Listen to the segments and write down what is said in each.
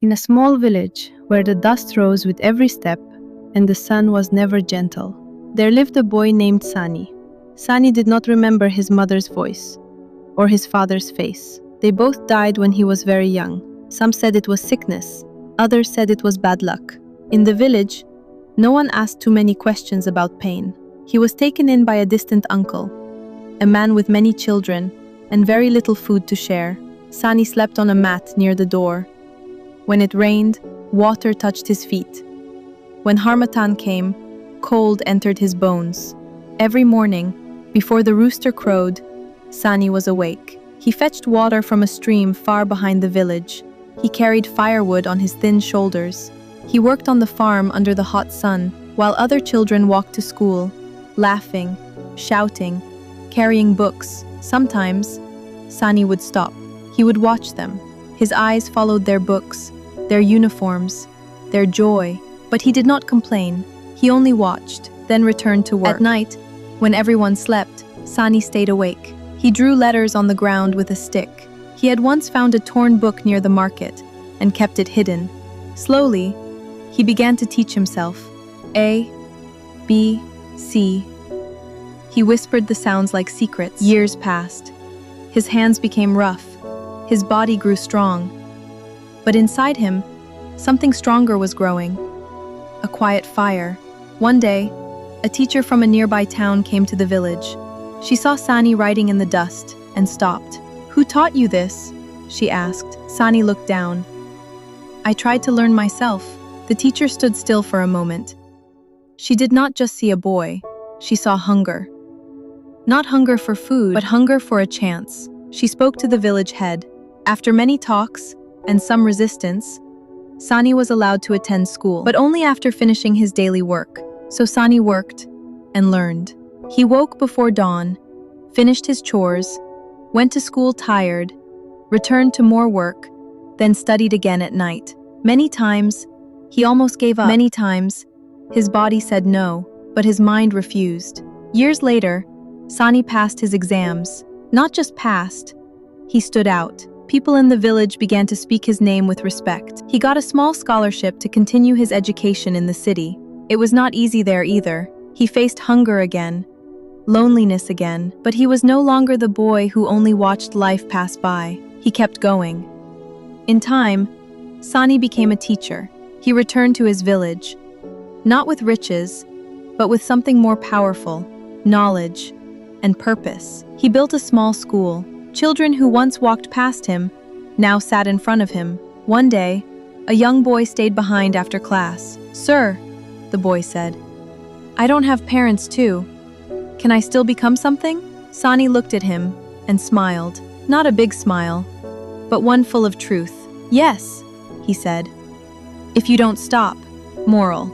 In a small village where the dust rose with every step and the sun was never gentle, there lived a boy named Sani. Sani did not remember his mother's voice or his father's face. They both died when he was very young. Some said it was sickness, others said it was bad luck. In the village, no one asked too many questions about pain. He was taken in by a distant uncle, a man with many children and very little food to share. Sani slept on a mat near the door. When it rained, water touched his feet. When harmattan came, cold entered his bones. Every morning, before the rooster crowed, Sani was awake. He fetched water from a stream far behind the village. He carried firewood on his thin shoulders. He worked on the farm under the hot sun, while other children walked to school, laughing, shouting, carrying books. Sometimes, Sani would stop. He would watch them. His eyes followed their books, their uniforms, their joy. But he did not complain. He only watched, then returned to work. At night, when everyone slept, Sani stayed awake. He drew letters on the ground with a stick. He had once found a torn book near the market and kept it hidden. Slowly, he began to teach himself. A, B, C. He whispered the sounds like secrets. Years passed. His hands became rough. His body grew strong. But inside him, something stronger was growing. A quiet fire. One day, a teacher from a nearby town came to the village. She saw Sani writing in the dust and stopped. "Who taught you this?" she asked. Sani looked down. "I tried to learn myself." The teacher stood still for a moment. She did not just see a boy, she saw hunger. Not hunger for food, but hunger for a chance. She spoke to the village head. After many talks and some resistance, Sani was allowed to attend school, but only after finishing his daily work. So Sani worked and learned. He woke before dawn, finished his chores, went to school tired, returned to more work, then studied again at night. Many times, he almost gave up. Many times, his body said no, but his mind refused. Years later, Sani passed his exams. Not just passed, he stood out. People in the village began to speak his name with respect. He got a small scholarship to continue his education in the city. It was not easy there either. He faced hunger again, loneliness again, but he was no longer the boy who only watched life pass by. He kept going. In time, Sani became a teacher. He returned to his village, not with riches, but with something more powerful, knowledge and purpose. He built a small school. Children who once walked past him now sat in front of him. One day, a young boy stayed behind after class. "Sir," the boy said, "I don't have parents too. Can I still become something?" Sani looked at him and smiled. Not a big smile, but one full of truth. "Yes," he said, "if you don't stop." Moral: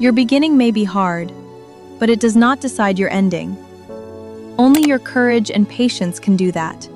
your beginning may be hard, but it does not decide your ending. Only your courage and patience can do that.